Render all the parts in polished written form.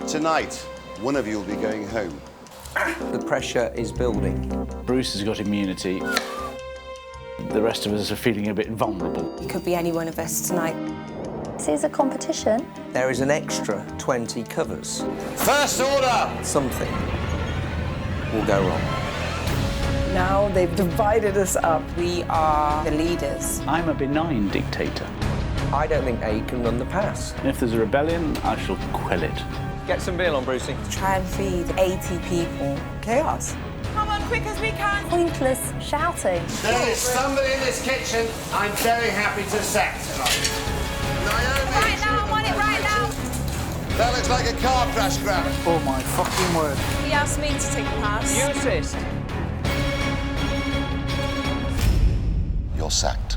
Tonight, one of you will be going home. The pressure is building. Bruce has got immunity. The rest of us are feeling a bit vulnerable. It could be any one of us tonight. This is a competition. There is an extra 20 covers. First order! Something will go wrong. Now they've divided us up. We are the leaders. I'm a benign dictator. I don't think Aid can run the pass. And if there's a rebellion, I shall quell it. Get some beer on, Brucey. Try and feed 80 people chaos. Come on, quick as we can. Pointless shouting. There is somebody in this kitchen I'm very happy to sack tonight. Niomi! Right now, I want it right now. That looks like a car crash grab. Oh my fucking word. He asked me to take the pass. You assist. You're sacked.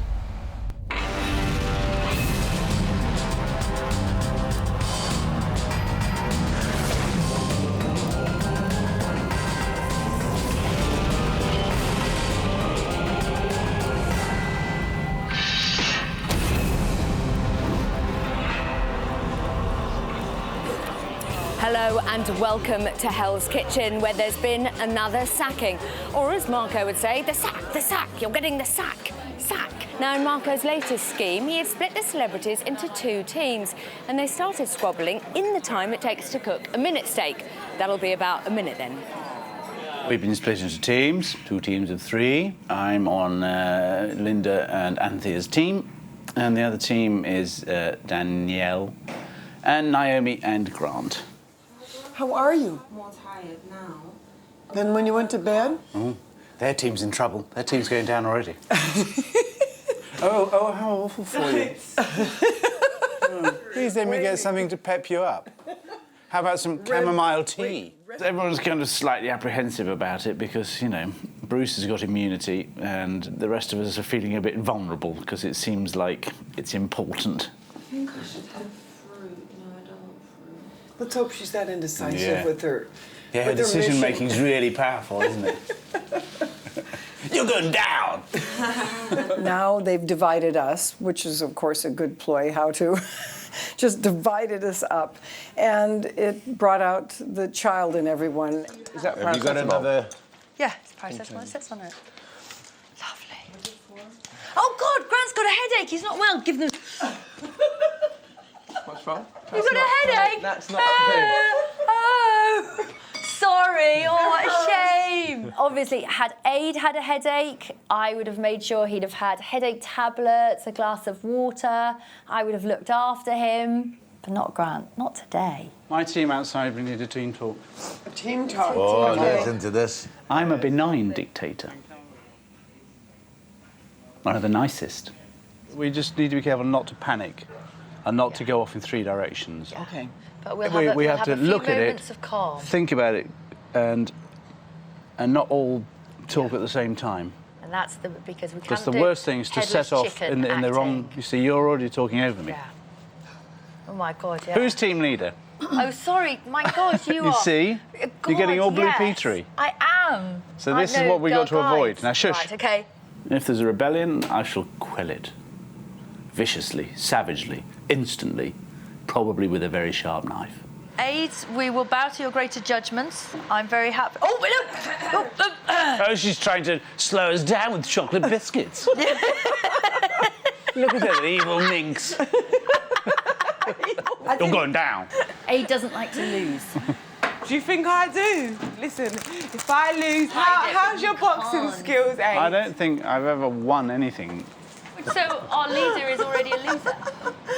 Hello and welcome to Hell's Kitchen, where there's been another sacking. Or as Marco would say, the sack, you're getting the sack. Now in Marco's latest scheme, he had split the celebrities into two teams and they started squabbling in the time it takes to cook a minute steak. That'll be about a minute then. We've been split into teams, 2 teams of 3. I'm on Linda and Anthea's team, and the other team is Danielle and Niomi and Grant. How are you? More tired now. Than when you went to bed? Oh, their team's in trouble. Their team's going down already. Oh, how awful for you. Please let me get something to pep you up. How about some chamomile tea? Everyone's kind of slightly apprehensive about it because, you know, Bruce has got immunity and the rest of us are feeling a bit vulnerable because it seems like it's important. I think I should have fruit. No, I don't want fruit. Let's hope she's that indecisive Yeah. with her. Yeah, her decision-making's really powerful, isn't it? You're going down! Now they've divided us, which is, of course, a good ploy, how to just divided us up. And it brought out the child in everyone. Is that Have you got another... Yeah, it's paracetamol. It sits on it. Lovely. Oh, God, Grant's got a headache. He's not well. Give them... What's wrong? You've got a headache? That's not Oh, sorry. Oh, what a shame. Obviously, had Aid had a headache, I would have made sure he'd have had headache tablets, a glass of water. I would have looked after him. But not Grant. Not today. My team outside, we need a team talk. A team talk. Oh, listen to this. I'm a benign dictator. One of the nicest. We just need to be careful not to panic and not to go off in 3 directions. Okay. But we'll have, we have to a few look at it, moments of calm. think about it, and not all talk at the same time. And that's because we can't Because the do worst thing is to set off chicken in the wrong... acting. You see, you're already talking over me. Yeah. Oh, my God, yeah. Who's team leader? Oh, sorry. My God, you are... see? God, You're getting all Blue yes, Petery. I am. So this is what we've got to avoid. Now, shush. Right, OK. And if there's a rebellion, I shall quell it. Viciously, savagely, instantly, probably with a very sharp knife. Aids, we will bow to your greater judgments. I'm very happy... Oh, no! Oh, she's trying to slow us down with chocolate biscuits. Look at that evil minx. You're going down. Aid doesn't like to lose. Do you think I do? Listen, if I lose, how's your boxing skills, eh? I don't think I've ever won anything. So our leader is already a loser?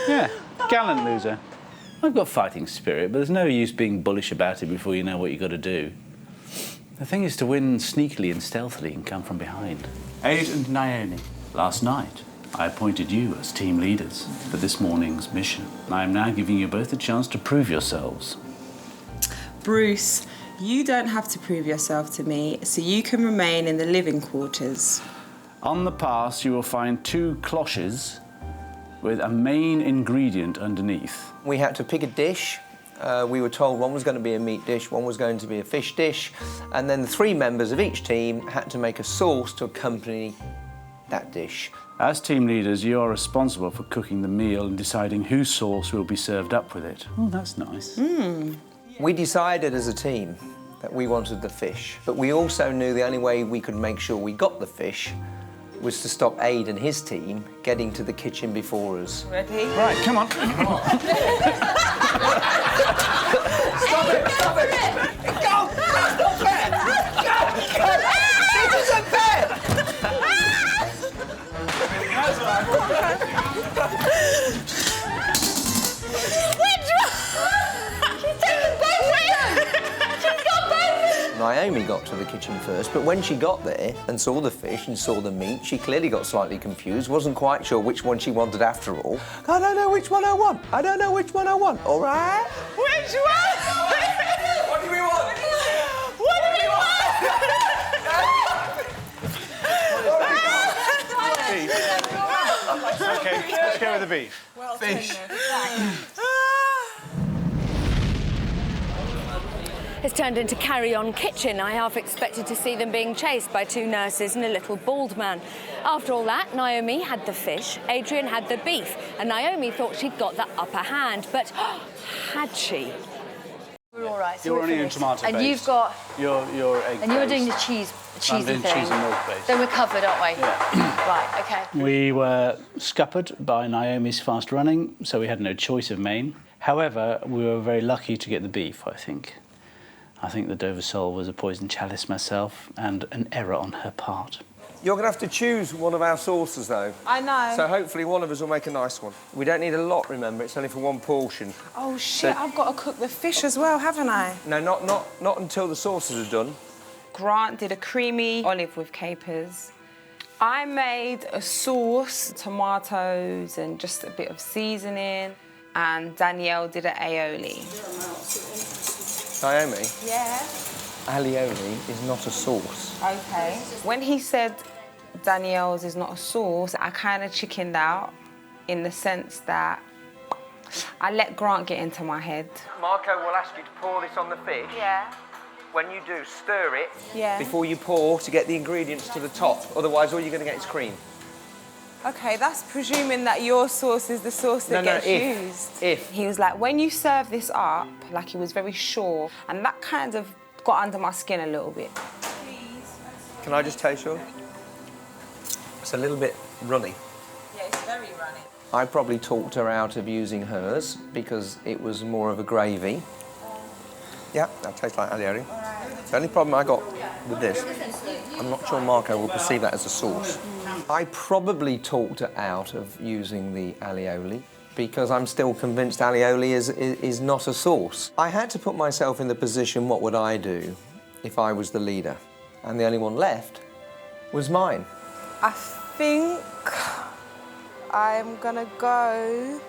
Yeah, gallant loser. I've got fighting spirit, but there's no use being bullish about it before you know what you've got to do. The thing is to win sneakily and stealthily and come from behind. Aid and Niomi, last night I appointed you as team leaders for this morning's mission. I am now giving you both a chance to prove yourselves. Bruce, you don't have to prove yourself to me, so you can remain in the living quarters. On the pass, you will find 2 cloches with a main ingredient underneath. We had to pick a dish. We were told one was going to be a meat dish, one was going to be a fish dish, and then the 3 members of each team had to make a sauce to accompany that dish. As team leaders, you are responsible for cooking the meal and deciding whose sauce will be served up with it. Oh, that's nice. We decided as a team that we wanted the fish, but we also knew the only way we could make sure we got the fish was to stop Aid and his team getting to the kitchen before us. Ready? Right, come on. Stop it! Stop it! Go! That's not fair! Go! This isn't fair! Niomi got to the kitchen first, but when she got there and saw the fish and saw the meat, she clearly got slightly confused, wasn't quite sure which one she wanted after all. I don't know which one I want. I don't know which one I want. All right? Which one? What do we want? What do we want? OK, let's go with the beef. Fish. It's turned into carry-on kitchen. I half expected to see them being chased by 2 nurses and a little bald man. After all that, Niomi had the fish, Adrian had the beef, and Niomi thought she'd got the upper hand, but had she? We're all right. So You're we're only in finished. tomato And based. you've got... You're egg And you're based. doing the cheesy I'm doing thing. cheese and milk based. Then we're covered, aren't we? Yeah. Right, OK. We were scuppered by Naomi's fast running, so we had no choice of main. However, we were very lucky to get the beef, I think. I think the Dover sole was a poison chalice myself and an error on her part. You're going to have to choose one of our sauces, though. I know. So hopefully one of us will make a nice one. We don't need a lot, remember, it's only for one portion. Oh, shit, I've got to cook the fish as well, haven't I? No, not until the sauces are done. Grant did a creamy olive with capers. I made a sauce, tomatoes and just a bit of seasoning. And Danielle did an aioli. Naomi, Yeah. alioli is not a sauce. Okay. When he said Danielle's is not a sauce, I kind of chickened out in the sense that I let Grant get into my head. Marco will ask you to pour this on the fish. Yeah. When you do, stir it Yeah. before you pour to get the ingredients to the top. Otherwise, all you're going to get is cream. Okay, that's presuming that your sauce is the sauce that gets used. If. He was like, when you serve this up, like he was very sure, and that kind of got under my skin a little bit. Can I just taste yours? It's a little bit runny. Yeah, it's very runny. I probably talked her out of using hers because it was more of a gravy. Yeah, that tastes like alioli. The only problem I got with this, I'm not sure Marco will perceive that as a sauce. I probably talked her out of using the alioli because I'm still convinced alioli is not a sauce. I had to put myself in the position, what would I do if I was the leader? And the only one left was mine. I think I'm gonna go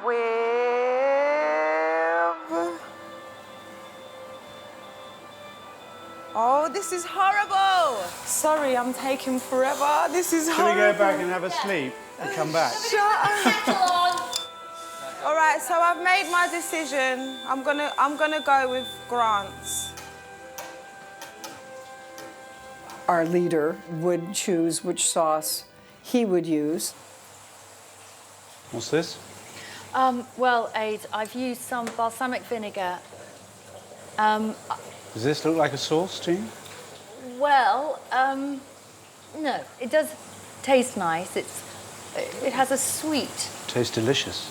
with... Oh, this is horrible! Sorry, I'm taking forever. This is horrible. Shall we go back and have a sleep and come back? Shut up. All right, so I've made my decision. I'm gonna go with Grant's. Our leader would choose which sauce he would use. What's this? Well, Aid, I've used some balsamic vinegar. Does this look like a sauce to you? Well, no, it does taste nice. It has a sweet. Tastes delicious.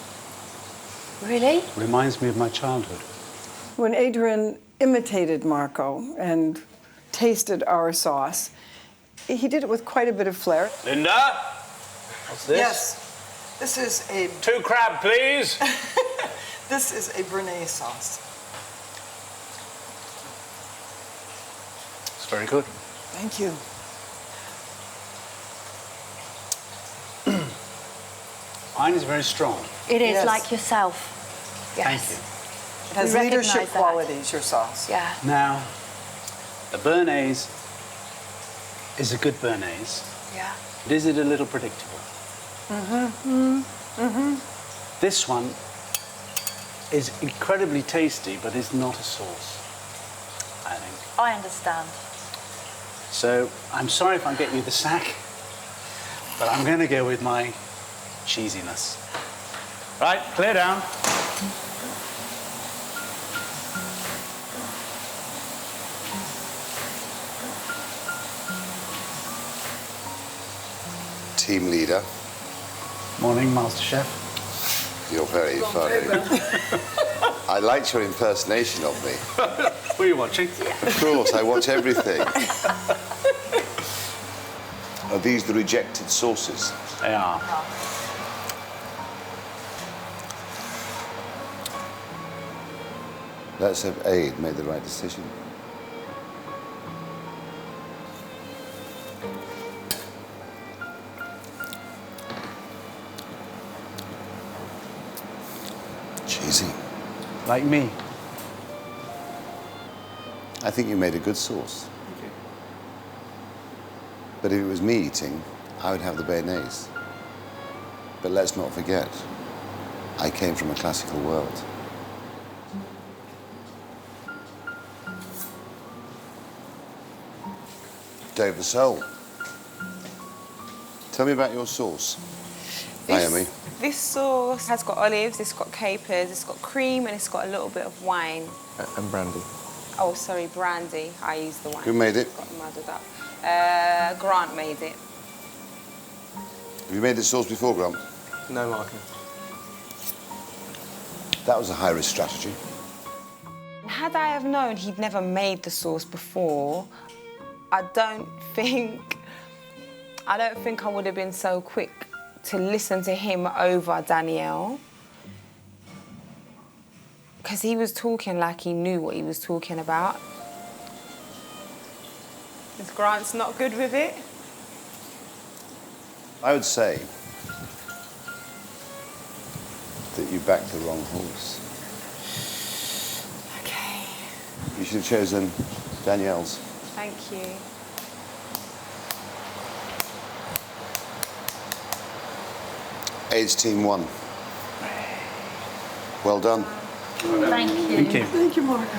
Really? Reminds me of my childhood. When Adrian imitated Marco and tasted our sauce, he did it with quite a bit of flair. Linda? What's this? Yes, this is a 2 crab, please. this is a Béarnaise sauce. It's very good. Thank you. Mine is very strong. It is Yes. like yourself. Yes. Thank you. It has We leadership recognise that. qualities, your sauce. Yeah. Now, the Béarnaise is a good Béarnaise. Yeah. But is it a little predictable? This one is incredibly tasty, but is not a sauce, I think. I understand. So I'm sorry if I get you the sack, but I'm going to go with my cheesiness. Right, clear down. team leader. Morning, Master Chef. You're very funny. I liked your impersonation of me. Were you watching? Of course, I watch everything. Are these the rejected sauces? They are. Let's have Aid made the right decision. Cheesy. Like me. I think you made a good sauce. Thank you. But if it was me eating, I would have the béarnaise. But let's not forget, I came from a classical world. Dave the Soul. Tell me about your sauce, Niomi. This sauce has got olives, it's got capers, it's got cream, and it's got a little bit of wine. And brandy. Oh, sorry, brandy. I used the wine. Who made it? Got muddled up. Grant made it. Have you made this sauce before, Grant? No, Marco. That was a high-risk strategy. Had I have known he'd never made the sauce before, I don't think I would have been so quick to listen to him over Danielle. Because he was talking like he knew what he was talking about. Is Grant's not good with it? I would say that you backed the wrong horse. Okay. You should have chosen Danielle's. Thank you. Aid's team won. Well done. Thank you. Thank you. Thank you, Marco.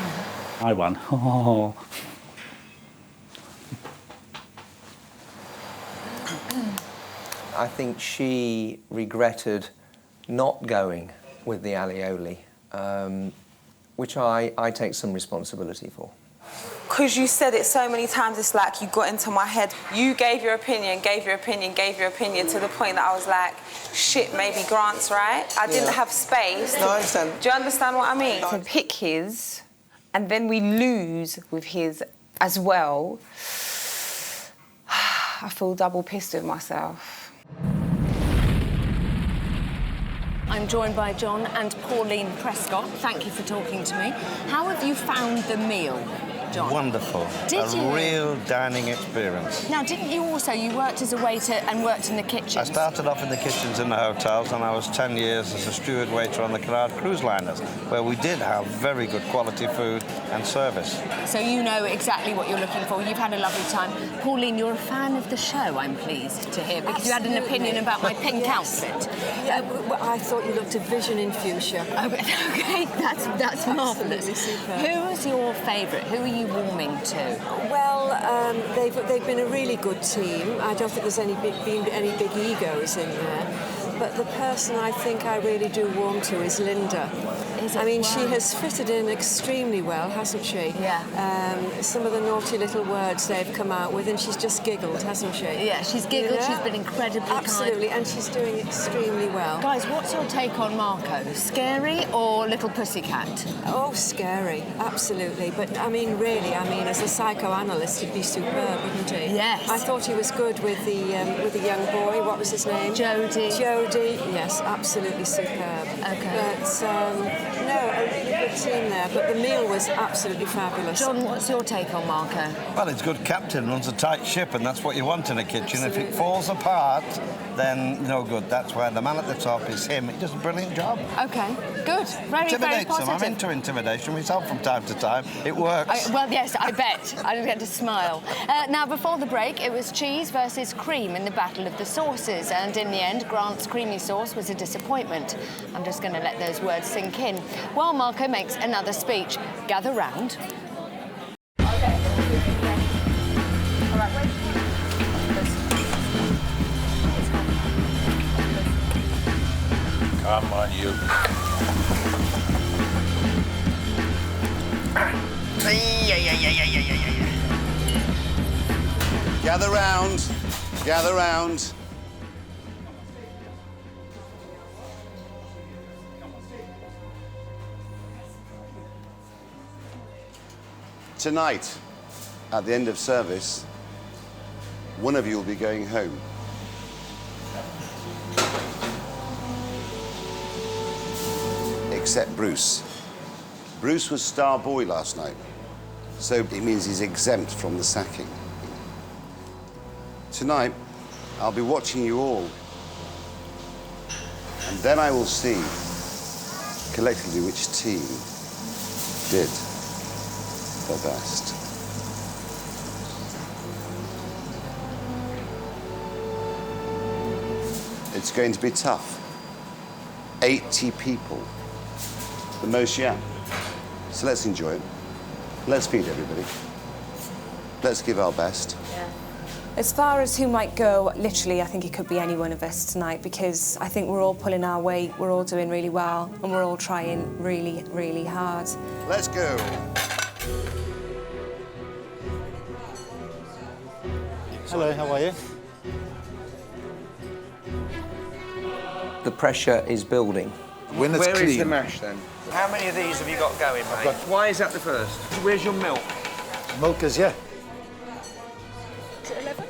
I won. Oh. I think she regretted not going with the alioli, which I take some responsibility for. Because you said it so many times, it's like you got into my head. You gave your opinion, gave your opinion, gave your opinion to the point that I was like, shit, maybe Grant's right. I didn't have space. No, I understand. Do you understand what I mean? To pick his, and then we lose with his as well. I feel double pissed with myself. I'm joined by John and Pauline Prescott. Thank you for talking to me. How have you found the meal, John? Wonderful. Did you? A real dining experience. Now, didn't you also, you worked as a waiter and worked in the kitchen? I started off in the kitchens in the hotels, and I was 10 years as a steward waiter on the Cunard cruise liners, where we did have very good quality food and service. So you know exactly what you're looking for. You've had a lovely time. Pauline, you're a fan of the show, I'm pleased to hear, because you had an opinion about my pink outfit. Yeah, well, I thought you looked a vision in fuchsia. Okay, that's marvellous. Superb. Who's your favourite? Who are you warming to? Well, they've been a really good team. I don't think there's been any big egos in there. But the person I think I really do warm to is Linda. I mean, she has fitted in extremely well, hasn't she? Yeah. Some of the naughty little words they've come out with, and she's just giggled, hasn't she? Yeah, she's giggled, Yeah. she's been incredibly Absolutely, kind. and she's doing extremely well. Guys, what's your take on Marco? Scary or little pussycat? Oh, scary, absolutely. But, I mean, really, as a psychoanalyst, he'd be superb, wouldn't he? Yes. I thought he was good with the young boy. What was his name? Jody. Jody, yes, absolutely superb. Okay. But, no, a really good team there. But the meal was absolutely fabulous. John, what's your take on Marco? Well, he's a good captain, runs a tight ship, and that's what you want in a kitchen. If it falls apart, then no good. That's why the man at the top is him. He does a brilliant job. Okay, good. Very, very Intimidates them. positive. I'm into intimidation myself from time to time. It works. Well, yes, I bet. I didn't get to smile. Now, before the break, it was cheese versus cream in the battle of the sauces, and in the end, Grant's creamy sauce was a disappointment. I'm just going to let those words sink in. While Marco makes another speech. Gather round. Come on, you. Gather round. Gather round. Tonight, at the end of service, one of you will be going home. Except Bruce. Bruce was star boy last night, so it means he's exempt from the sacking. Tonight, I'll be watching you all, and then I will see collectively which team did the best. It's going to be tough. 80 people. The most, yeah. So let's enjoy it. Let's feed everybody. Let's give our best. Yeah. As far as who might go, literally, I think it could be any one of us tonight, because I think we're all pulling our weight, we're all doing really well, and we're all trying really, really hard. Let's go. Hello, how are you? The pressure is building. When it's Where is clean. the mash then? How many of these have you got going, mate? Why is that the first? Where's your milk? Milk is, yeah.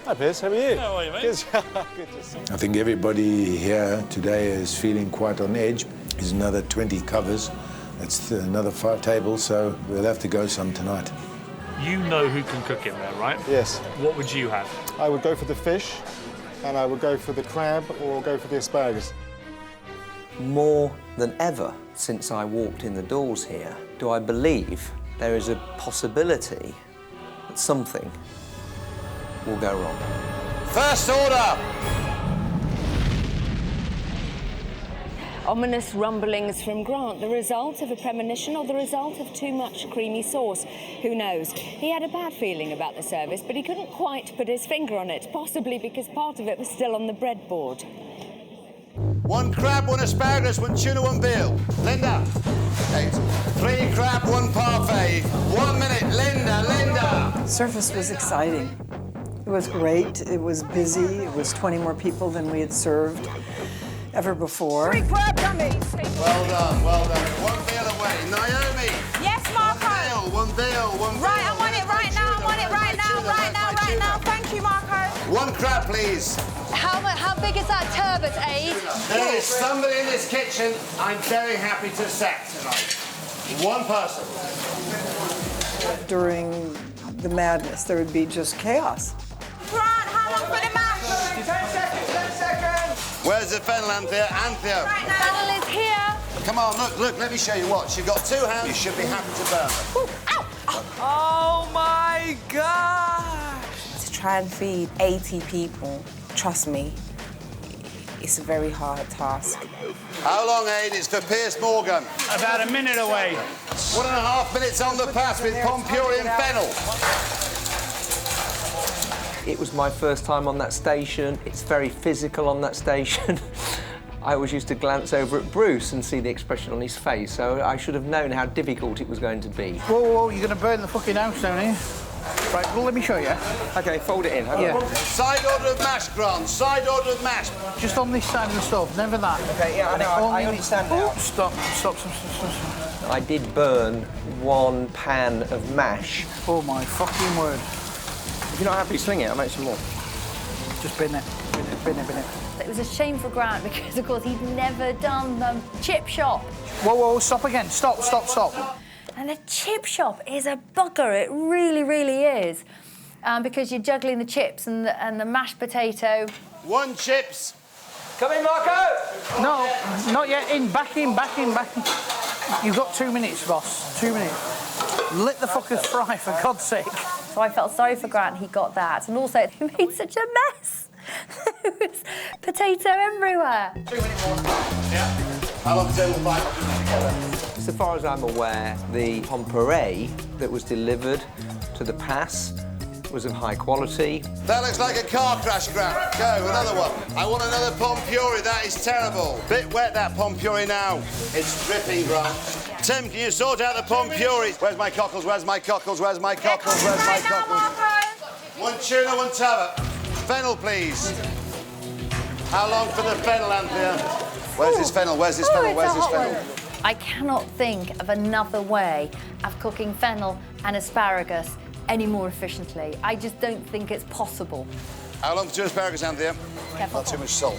Hi, Piers, how are you? How are you, mate? Good. Good to see you. I think everybody here today is feeling quite on edge. There's another 20 covers. That's another 5 tables, so we'll have to go some tonight. You know who can cook in there, right? Yes. What would you have? I would go for the fish, and I would go for the crab, or go for the asparagus. More than ever since I walked in the doors here, do I believe there is a possibility that something will go wrong. First order! Ominous rumblings from Grant, the result of a premonition or the result of too much creamy sauce. Who knows? He had a bad feeling about the service, but he couldn't quite put his finger on it, possibly because part of it was still on the breadboard. 1 crab, 1 asparagus, 1 tuna, 1 veal. Linda. 8. 3 crab, 1 parfait. 1 minute. Linda. Service was exciting. It was great. It was busy. It was 20 more people than we had served ever before. 3 crab dummies. Well done, well done. 1 veal away. Naomi. Yes, Marco. 1 veal, 1 veal. Right, I'm on it right now. I'm on it right now, right now, right now. Thank you, Marco. 1 crab, please. How big is that turbot, Aid? There is somebody in this kitchen I'm very happy to sack tonight. 1 person. During the madness, there would be just chaos. Grant, how long for the match? 10 seconds, 10 seconds. Where's the fennel, Anthea? Anthea. Right now. Fennel is here. Come on, look, let me show you what. You've got 2 hands. You should be happy to burn them. Ooh, ow. Oh my gosh! To try and feed 80 people, trust me, it's a very hard task. How long, Aid? It's for Piers Morgan. About a minute away. 1.5 minutes on the pass with Pompuri and fennel. It was my first time on that station. It's very physical on that station. I always used to glance over at Bruce and see the expression on his face, so I should have known how difficult it was going to be. Whoa, you're going to burn the fucking house down here. Right, well, let me show you. OK, fold it in. Yeah. Side order of mash, Grant. Side order of mash. Just on this side of the stove, never that. OK, yeah, I know, I understand now. Stop. I did burn 1 pan of mash. Oh, my fucking word. If you're not happy, sling it. I'll make some more. Just bin it. It was a shame for Grant because, of course, he'd never done the chip shop. Whoa, stop again. Stop. And the chip shop is a bugger. It really, really is. Because you're juggling the chips and the mashed potato. 1 chips. Come in, Marco! No, not yet. Back in. You've got 2 minutes, boss. 2 minutes. Let the fuckers fry, for God's sake. So I felt sorry for Grant. He got that. And also, he made such a mess. There was potato everywhere. 2 minutes more. Yeah. How long till 5? So far as I'm aware, the Pompuri that was delivered to the pass was of high quality. That looks like a car crash, Grant. Go, another one. I want another Pompuri. That is terrible. Bit wet, that Pompuri now. It's dripping, Grant. Tim, can you sort out the Pompuri? Where's my cockles? Where's my cockles? 1 tuna, 1 turbot. Fennel, please. How long for the fennel, Anthea? Where's this fennel? I cannot think of another way of cooking fennel and asparagus any more efficiently. I just don't think it's possible. How long for 2 asparagus, Anthea? Careful. Not too much salt.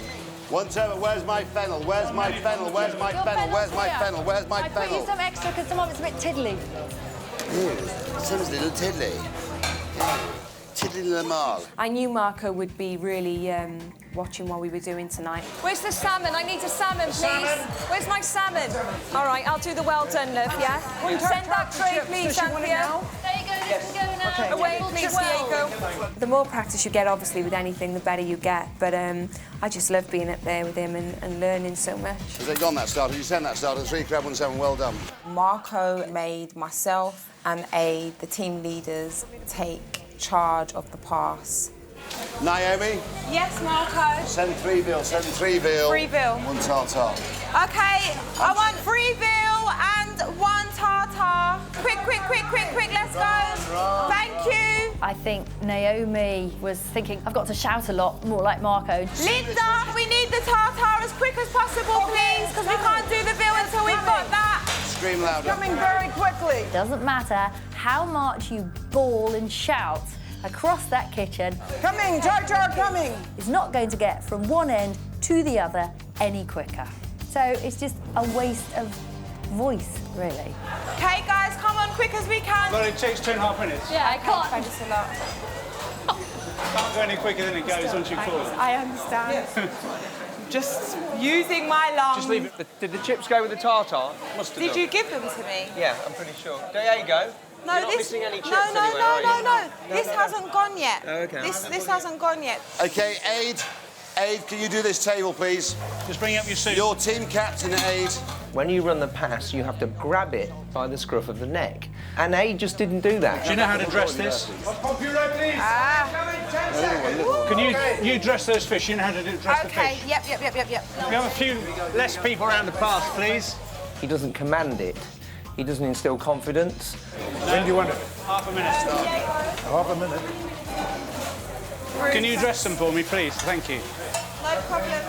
One turn, where's my fennel? Where's my fennel? Where's my fennel? Where's my fennel? Where's my fennel? I put you some extra because some of it's a bit tiddly. Seems a little tiddly. Tiddly Lamar. I knew Marco would be really watching what we were doing tonight. Where's the salmon? I need a salmon, please. Salmon? Where's my salmon? All right, I'll do the well done, love, yeah? Send that tray, please, Anthea. There you go, this can go now. Okay. Away, please, Diego. The more practice you get, obviously, with anything, the better you get. But I just love being up there with him and learning so much. Has it gone, that starter? You sent that starter. 3 crab, 1 salmon. Well done. Marco made myself and Aid, the team leaders, take charge of the pass. Naomi? Yes, Marco? Send 3 veal, send 3 veal. 3 veal. 1 tartare. Okay, I want 3 veal and 1 tartare. Quick, let's go. Thank you. I think Naomi was thinking, I've got to shout a lot, more like Marco. Linda, we need the tartare as quick as possible, please, because we can't do the veal until we've got that. Scream louder. Coming very quickly. Doesn't matter how much you bawl and shout across that kitchen. Coming, Jar Jar coming. It's not going to get from one end to the other any quicker. So it's just a waste of voice, really. Okay, guys, come on, quick as we can. But it takes 2.5 minutes. Yeah, I can't. Thanks a lot. Can't go any quicker than it goes once you fall. I understand. Just using my lungs. Just leave it. Did the chips go with the tartare? Must have Did done. you give them to me? Yeah, I'm pretty sure. There you go. No, You're not this. missing any chips no. anywhere, are you? This hasn't gone yet. Oh, okay. This hasn't gone yet. OK, Aid, can you do this table, please? Just bring up your soup. Your team captain, Aid. When you run the pass, you have to grab it by the scruff of the neck. And Aid just didn't do that. Do you know how to dress this? Can you dress those fish? You know how to dress the Okay, fish? yep. Can we have a few less people around the pass, please? He doesn't command it. He doesn't instill confidence. When do you want it? Half a minute. Half a minute. Can you dress them for me, please? Thank you. No problem.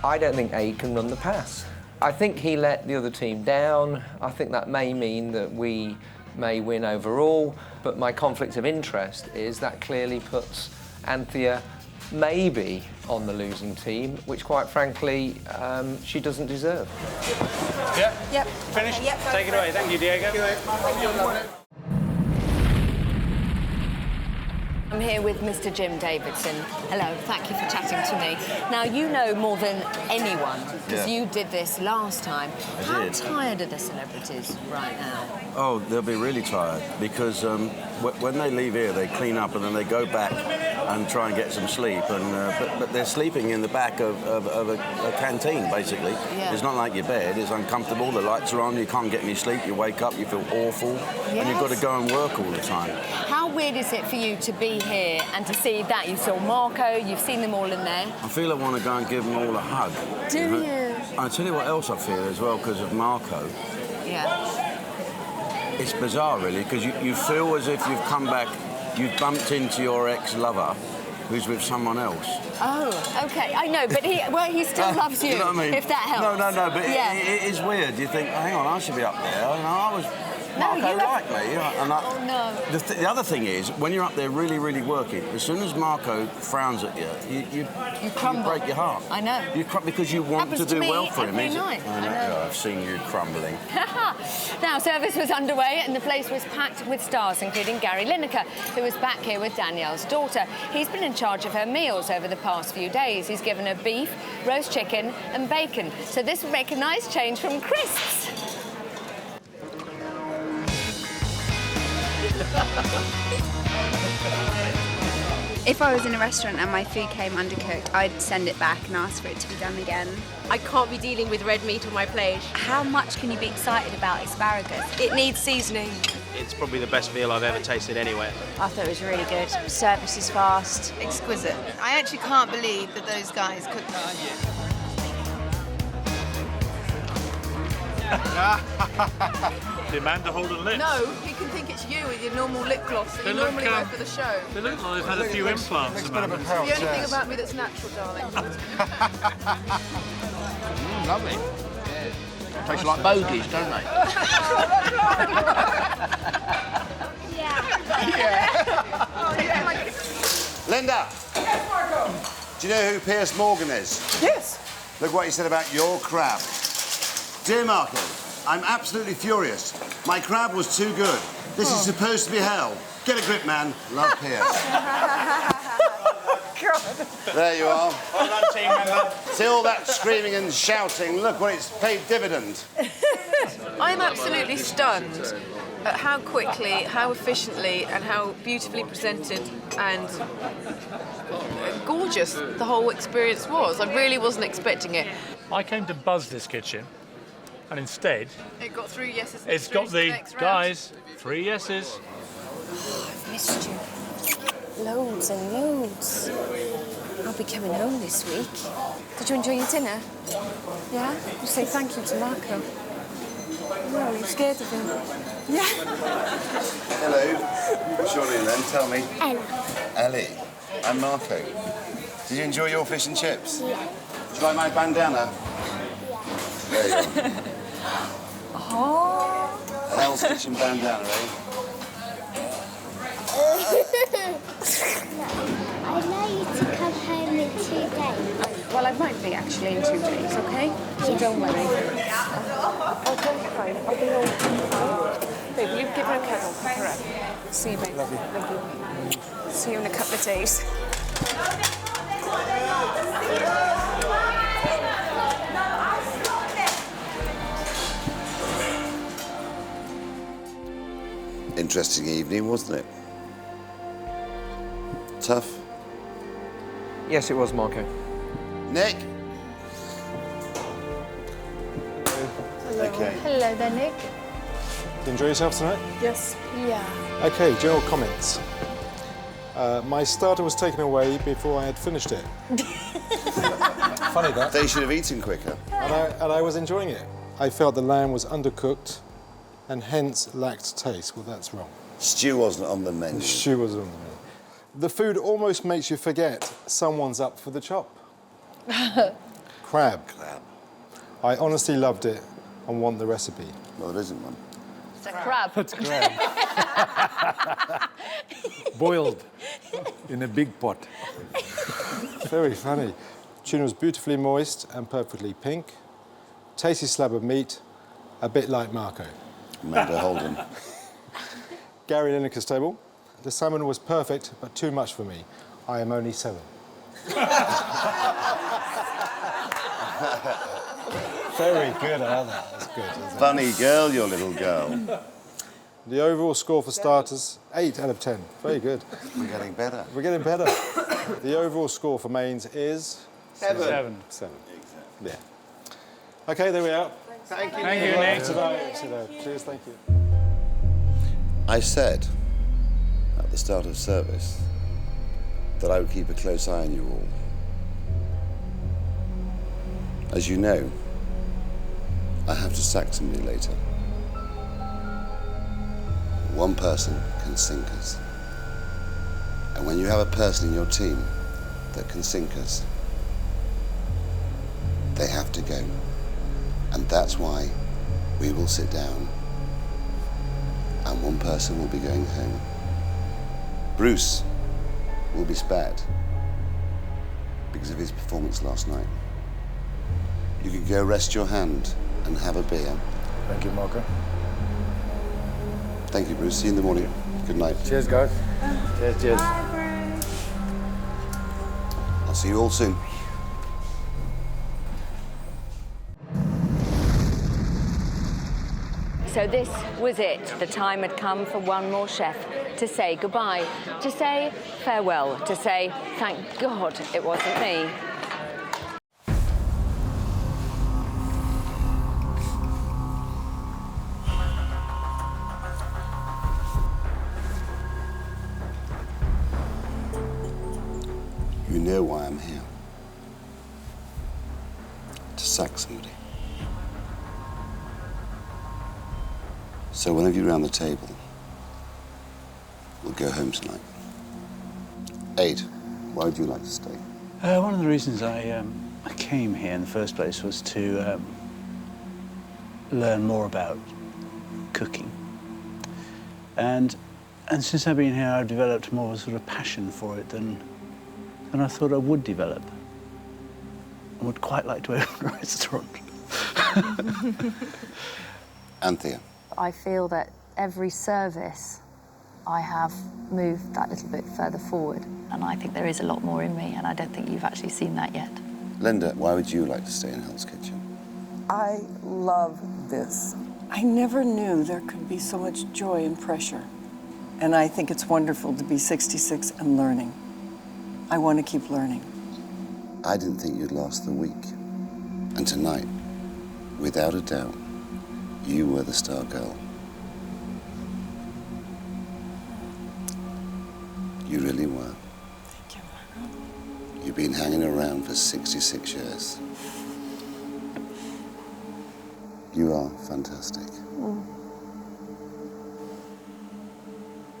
I don't think Aid can run the pass. I think he let the other team down. I think that may mean that we may win overall, but my conflict of interest is that clearly puts Anthea maybe on the losing team, which quite frankly, she doesn't deserve. Yeah? Yep. Finished? Okay, yep, go Take it for away. it. Thank you, Diego. I'm here with Mr. Jim Davidson. Hello, thank you for chatting to me. Now, you know more than anyone, because you did this last time. How tired are the celebrities right now? Oh, they'll be really tired, because when they leave here, they clean up and then they go back and try and get some sleep. And but they're sleeping in the back of a canteen, basically. Yeah. It's not like your bed. It's uncomfortable. The lights are on. You can't get any sleep. You wake up. You feel awful. And you've got to go and work all the time. How weird is it for you to be here and to see that? You saw Marco, you've seen them all in there. I feel I want to go and give them all a hug. Do you? I'll tell you what else I feel as well, because of Marco. Yeah. It's bizarre, really, because you feel as if you've come back, you've bumped into your ex-lover who's with someone else. Oh, OK. I know, but he still loves you, You know what I mean? if that helps. No, but yeah. it is weird. You think, hang on, I should be up there. You know, I was... Marco liked me. You know, and oh, no. The other thing is, when you're up there really, really working, as soon as Marco frowns at you, you break your heart. I know. Because you want Happens to do me well for him. every night. I know. Yeah, I've seen you crumbling. Now, service was underway and the place was packed with stars, including Gary Lineker, who was back here with Danielle's daughter. He's been in charge of her meals over the past few days. He's given her beef, roast chicken and bacon. So this would make a nice change from crisps. If I was in a restaurant and my food came undercooked, I'd send it back and ask for it to be done again. I can't be dealing with red meat on my plate. How much can you be excited about asparagus? It needs seasoning. It's probably the best veal I've ever tasted anywhere. I thought it was really good. Service is fast. Exquisite. I actually can't believe that those guys cooked that. The Amanda Holden lips. No, you can think it's you with your normal lip gloss that you normally wear for the show. They look like they've had a few implants, Amanda. It's the only thing about me that's natural, darling. Lovely. Tastes like bogies, don't they? Linda. Yes, Marco. Do you know who Piers Morgan is? Yes. Look what he said about your crab. Dear Marco, I'm absolutely furious. My crab was too good. This is supposed to be hell. Get a grip, man. Love, Piers. There you are. Well done, team member. See all that screaming and shouting. Look what it's paid dividend. I'm absolutely stunned at how quickly, how efficiently, and how beautifully presented and gorgeous the whole experience was. I really wasn't expecting it. I came to buzz this kitchen, and instead, It got through yeses. it's got the guys 3 yeses. I've missed you. Loads and loads. I'll be coming home this week. Did you enjoy your dinner? Yeah? You say thank you to Marco. No, you're scared of him. Yeah. Hello. What's your name then? Tell me. Ella. Ellie. I'm Marco. Did you enjoy your fish and chips? Yeah. Do you like my bandana? There you go. Oh. A Hell's Kitchen bandana, eh? I know you to come home in 2 days. Well, I might be actually in 2 days, okay? So don't worry. Okay, fine. I'll be home. Babe, will you give her a cuddle? Pick her up. See you, babe. Love you. See you in a couple of days. Interesting evening, wasn't it? Tough. Yes, it was, Marco. Nick. Hello. Okay. Hello there, Nick. Did you enjoy yourself tonight? Yes. Yeah. Okay, general comments. My starter was taken away before I had finished it. Funny that. They should have eaten quicker. And I was enjoying it. I felt the lamb was undercooked and hence lacked taste. Well, that's wrong. Stew wasn't on the menu. The stew wasn't on the menu. The food almost makes you forget someone's up for the chop. Crab. I honestly loved it and want the recipe. Well, there isn't one. It's a crab. It's crab. Boiled in a big pot. Very funny. Tuna was beautifully moist and perfectly pink. Tasty slab of meat, a bit like Marco. Amanda Holden. Gary Lineker's table. The salmon was perfect, but too much for me. I am only 7. Very good, I love that. That's good. Funny girl, your little girl. The overall score for starters, 8 out of 10. Very good. We're getting better. We're getting better. The overall score for mains is... 7. 7. Yeah. Okay, there we are. Thank you, Nick. Cheers, thank you. I said at the start of service that I would keep a close eye on you all. As you know, I have to sack somebody later. One person can sink us. And when you have a person in your team that can sink us, they have to go. And that's why we will sit down and one person will be going home. Bruce will be spared because of his performance last night. You can go rest your hand and have a beer. Thank you, Marco. Thank you, Bruce. See you in the morning. Good night. Cheers, guys. Cheers, cheers. I'll see you all soon. So this was it. The time had come for one more chef to say goodbye, to say farewell, to say thank God it wasn't me. You know why I'm here. To sack somebody. So one of you around the table will go home tonight. Aid, why would you like to stay? One of the reasons I came here in the first place was to learn more about cooking. And since I've been here, I've developed more of a sort of passion for it than I thought I would develop. I would quite like to open a restaurant. Anthea. I feel that every service I have moved that little bit further forward, and I think there is a lot more in me, and I don't think you've actually seen that yet. Linda, why would you like to stay in Hell's Kitchen? I love this. I never knew there could be so much joy and pressure. And I think it's wonderful to be 66 and learning. I want to keep learning. I didn't think you'd last the week. And tonight, without a doubt, you were the star girl. You really were. Thank you. You've been hanging around for 66 years. You are fantastic. Mm.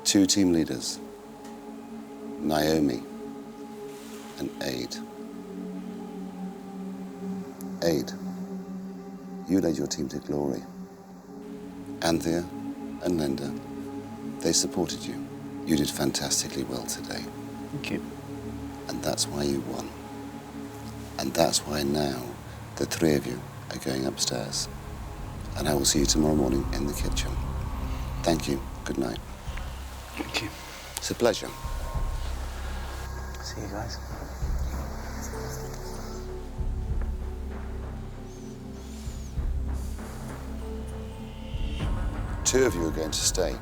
2 team leaders, Niomi and Aid. Aid, you led your team to glory. Anthea and Linda, they supported you. You did fantastically well today. Thank you. And that's why you won. And that's why now the 3 of you are going upstairs. And I will see you tomorrow morning in the kitchen. Thank you. Good night. Thank you. It's a pleasure. See you guys. Two of you are going to stay.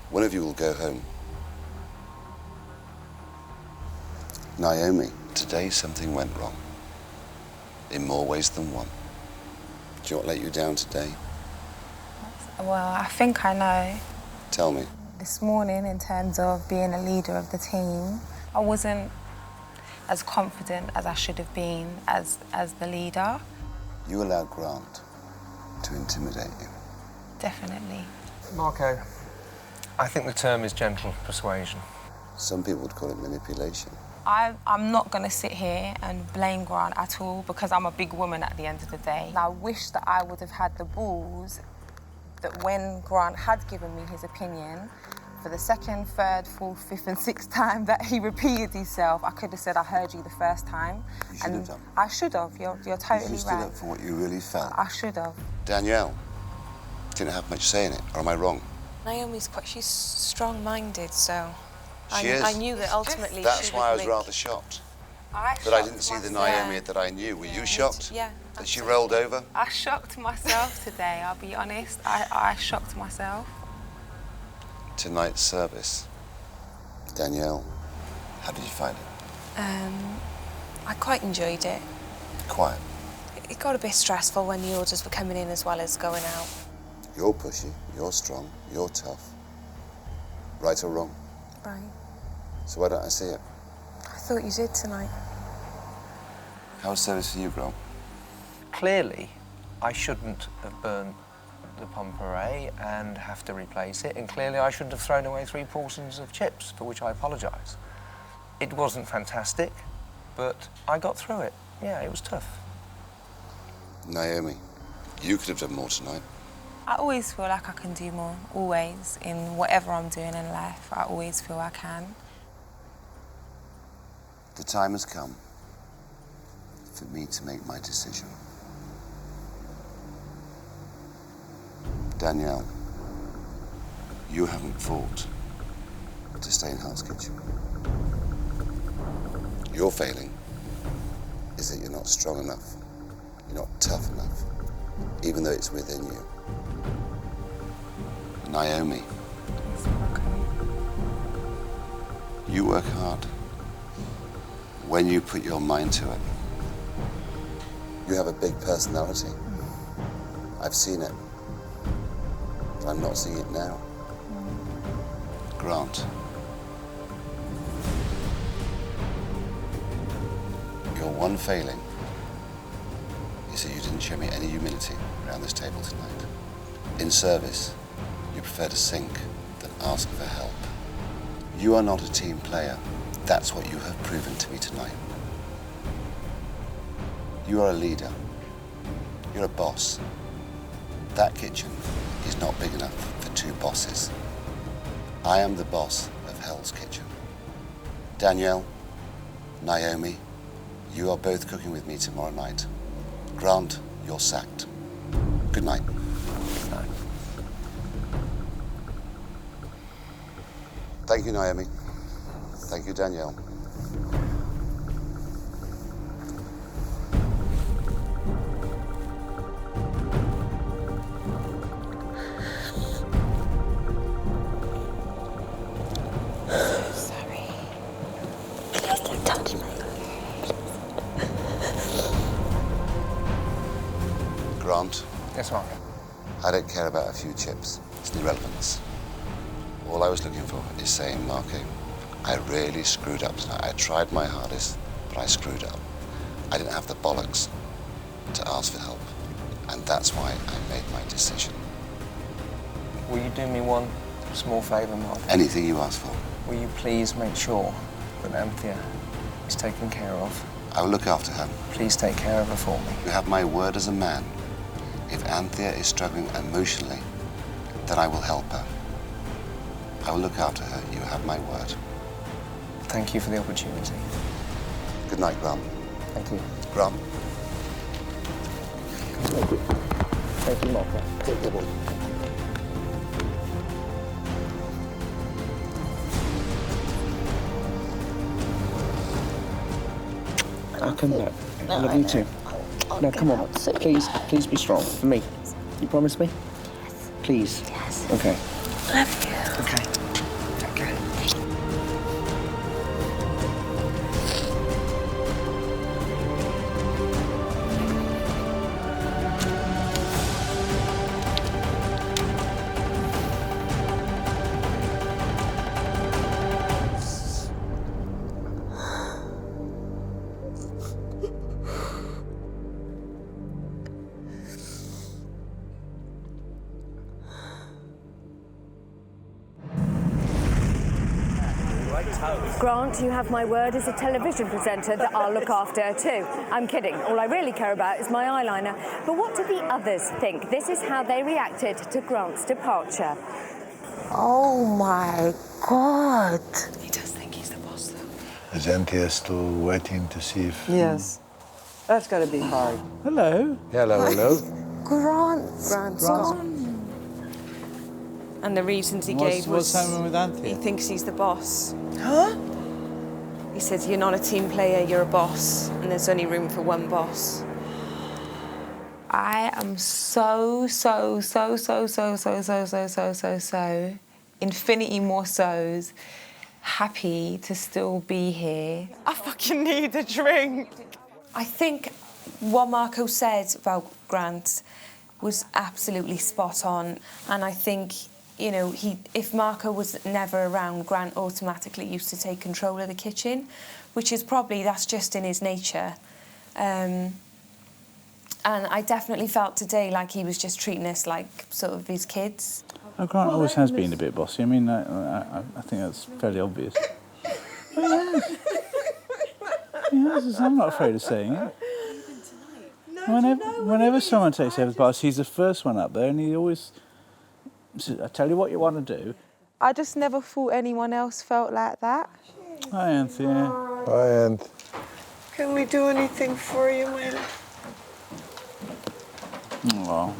One of you will go home. Niomi, today something went wrong. In more ways than one. Do you know what let you down today? Well, I think I know. Tell me. This morning, in terms of being a leader of the team, I wasn't as confident as I should have been as the leader. You allowed Grant to intimidate you. Definitely. Marco, I think the term is gentle persuasion. Some people would call it manipulation. I'm not going to sit here and blame Grant at all because I'm a big woman at the end of the day. And I wish that I would have had the balls that when Grant had given me his opinion, for the 2nd, 3rd, 4th, 5th and 6th time that he repeated himself, I could have said, I heard you the first time. You should have done. I should have. You're totally You stood right. up for what you really felt. I should have. Danielle didn't have much say in it, or am I wrong? Naomi's she's strong-minded, so She is. I knew that ultimately That's she why I would was make... rather shocked. That I didn't see the Naomi that I knew. Were you shocked? Yeah. That she rolled over? I shocked myself today, I'll be honest. I shocked myself. Tonight's service. Danielle, how did you find it? I quite enjoyed it. Quiet. It got a bit stressful when the orders were coming in as well as going out. You're pushy, you're strong, you're tough. Right or wrong? Right. So why don't I see it? I thought you did tonight. How was service for you, Grom? Clearly, I shouldn't have burnt the pommes and have to replace it, and clearly I shouldn't have thrown away 3 portions of chips, for which I apologise. It wasn't fantastic, but I got through it. Yeah, it was tough. Naomi, you could have done more tonight. I always feel like I can do more, always. In whatever I'm doing in life, I always feel I can. The time has come for me to make my decision. Danielle, you haven't fought to stay in Hell's Kitchen. Your failing is that you're not strong enough, you're not tough enough, even though it's within you. Naomi, you work hard when you put your mind to it. You have a big personality. I've seen it, but I'm not seeing it now. Grant, your one failing is that you didn't show me any humility around this table tonight. In service, you prefer to sink than ask for help. You are not a team player. That's what you have proven to me tonight. You are a leader. You're a boss. That kitchen is not big enough for two bosses. I am the boss of Hell's Kitchen. Danielle, Niomi, you are both cooking with me tomorrow night. Grant, you're sacked. Good night. Good night. Thank you, Niomi. Thank you, Danielle. Sorry. Please don't touch me. Grant? Yes, Mark. I don't care about a few chips. It's an irrelevance. All I was looking for is saying, Marco, I really screwed up tonight. I tried my hardest, but I screwed up. I didn't have the bollocks to ask for help. And that's why I made my decision. Will you do me one small favour, Mark? Anything you ask for. Will you please make sure that Anthea is taken care of? I will look after her. Please take care of her for me. You have my word as a man. If Anthea is struggling emotionally, then I will help her. I will look after her. You have my word. Thank you for the opportunity. Good night, Grant. Thank you. Grant. Thank you, Mark. Take care, boy. I'll come back. I love you too. No, come on. Please be strong. For me. You promise me? Yes. Please. Yes. Okay. Love you. Okay. Okay. Grant, you have my word as a television presenter that I'll look after too. I'm kidding. All I really care about is my eyeliner. But what do the others think? This is how they reacted to Grant's departure. Oh my God. He does think he's the boss, though. Is Anthea still waiting to see if... Yes. That's got to be hard. Hello. Hello, hello. Grant's gone. And the reasons he What's- gave was... what's happening with Anthea? He thinks he's the boss. Huh? He says, you're not a team player, you're a boss, and there's only room for one boss. I am so infinity more so's happy to still be here. I fucking need a drink. I think what Marco said about Grant was absolutely spot on, and I think, you know, if Marco was never around, Grant automatically used to take control of the kitchen, which is probably, that's just in his nature. And I definitely felt today like he was just treating us like sort of his kids. Oh, Grant always has been a bit bossy. I mean, I think that's fairly obvious. He has. I'm not afraid of saying it. Whenever someone takes over the boss, he's the first one up there, and he always says, I tell you what you want to do. I just never thought anyone else felt like that. Hi, Anthea. Hi, Anth. Can we do anything for you, my love? Oh.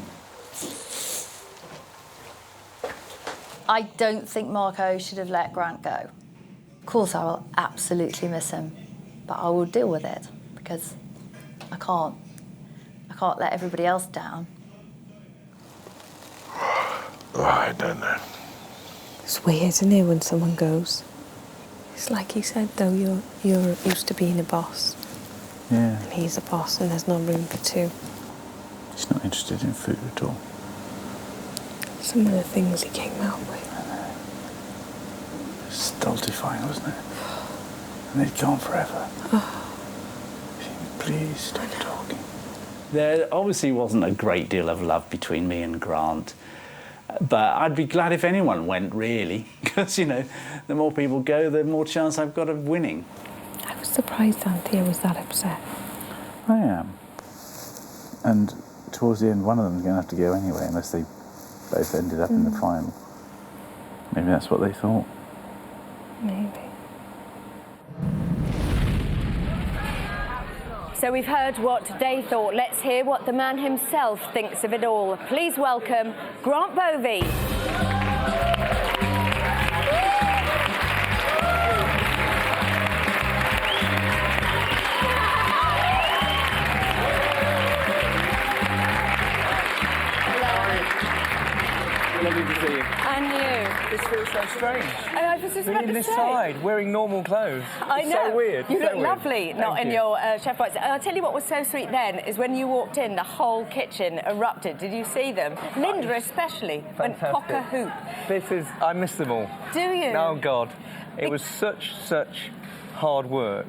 I don't think Marco should have let Grant go. Of course, I will absolutely miss him, but I will deal with it because I can't let everybody else down. Oh, I don't know. It's weird, isn't it, when someone goes? It's like he said, though, you're used to being a boss. Yeah. And he's a boss, and there's no room for two. He's not interested in food at all. Some of the things he came out with. Stultifying, wasn't it? And they'd gone forever. Please stop talking. There obviously wasn't a great deal of love between me and Grant. But I'd be glad if anyone went, really. Because, you know, the more people go, the more chance I've got of winning. I was surprised Anthea was that upset. I am. And towards the end, one of them's going to have to go anyway, unless they both ended up in the final. Maybe that's what they thought. Maybe. So we've heard what they thought. Let's hear what the man himself thinks of it all. Please welcome Grant Bovey. Lovely to see you. And you. This feels so strange. I was just about to this say. side, wearing normal clothes. I It's know. so weird. You so look weird. lovely, not Thank in you. your chef whites. I'll tell you what was so sweet then is when you walked in, the whole kitchen erupted. Did you see them? Linda especially went cock a hoop. This is, I miss them all. Do you? Oh, God. It was such hard work,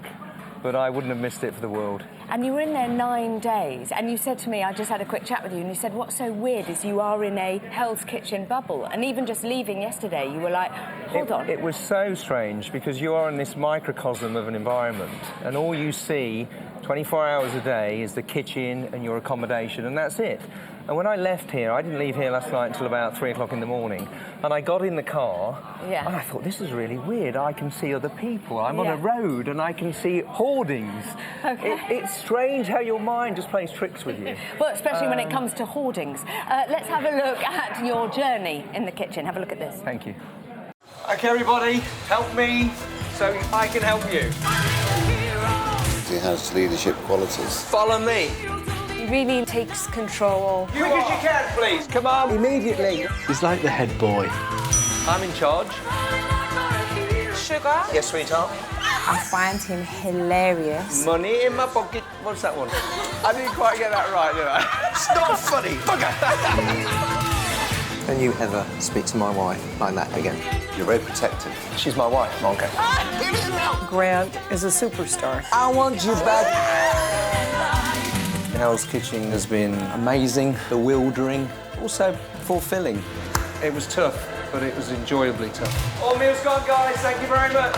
but I wouldn't have missed it for the world. And you were in there 9 days, and you said to me, I just had a quick chat with you, and you said, what's so weird is you are in a Hell's Kitchen bubble. And even just leaving yesterday, you were like, hold on. It was so strange because you are in this microcosm of an environment, and all you see 24 hours a day is the kitchen and your accommodation, and that's it. And when I left here, I didn't leave here last night until about 3 o'clock in the morning, and I got in the car, and I thought, this is really weird. I can see other people. I'm on a road, and I can see hoardings. Okay. It's strange how your mind just plays tricks with you. Well, especially when it comes to hoardings. Let's have a look at your journey in the kitchen. Have a look at this. Thank you. OK, everybody, help me so I can help you. He has leadership qualities. Follow me. He really takes control. You as you can, please. Come on. Immediately. He's like the head boy. I'm in charge. Sugar? Yes, sweetheart. I find him hilarious. Money in my pocket. What's that one? I didn't quite get that right, did I? It's not funny. Bugger. Can you ever speak to my wife like that again? You're very protective. She's my wife, Monka. Grant is a superstar. I want you back. Hell's Kitchen has been amazing, bewildering, also fulfilling. It was tough, but it was enjoyably tough. All meals gone, guys. Thank you very much.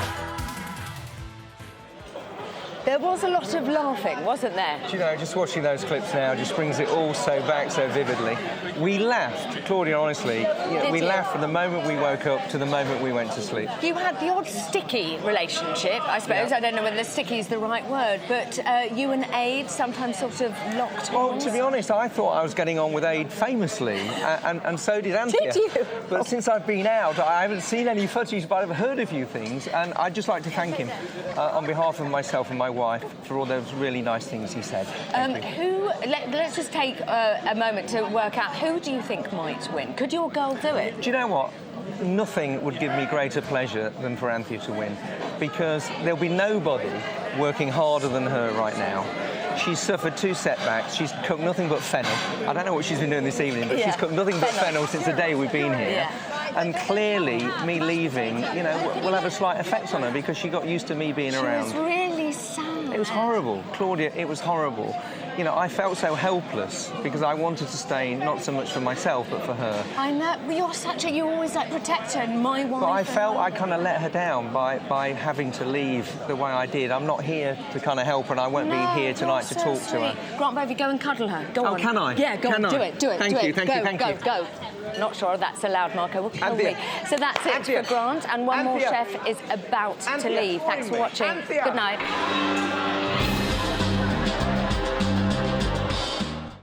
There was a lot of laughing, wasn't there? Do you know, just watching those clips now just brings it all so back so vividly. We laughed, Claudia, honestly. We laughed from the moment we woke up to the moment we went to sleep. You had the odd sticky relationship, I suppose. Yeah. I don't know whether sticky is the right word, but you and Aid sometimes sort of locked Well, arms. to be honest, I thought I was getting on with Aid famously, and so did Anthea. Did you? But since I've been out, I haven't seen any footage, but I've heard a few things, and I'd just like to thank him on behalf of myself and my wife for all those really nice things he said. Let's just take a moment to work out who do you think might win? Could your girl do it? Do you know what? Nothing would give me greater pleasure than for Anthea to win, because there'll be nobody working harder than her right now. She's suffered 2 setbacks. She's cooked nothing but fennel. I don't know what she's been doing this evening, but she's cooked nothing but fennel since the day we've been here. And clearly, me leaving, you know, will have a slight effect on her because she got used to me being around. She was really sad. It was horrible. Claudia, it was horrible. You know, I felt so helpless because I wanted to stay not so much for myself, but for her. I know, but you always like protect her and my wife. But I felt I kind of let her down by having to leave the way I did. I'm not here to kind of help her, and I won't be here tonight to talk to her. Grant Bovey, go and cuddle her. Go on. Oh, can I? Yeah, go Can on. I? Do it. Thank you, Go. Not sure that's allowed, Marco. Will kill me. So that's it for Grant, and one more chef is about to leave. Thanks for watching. Good night.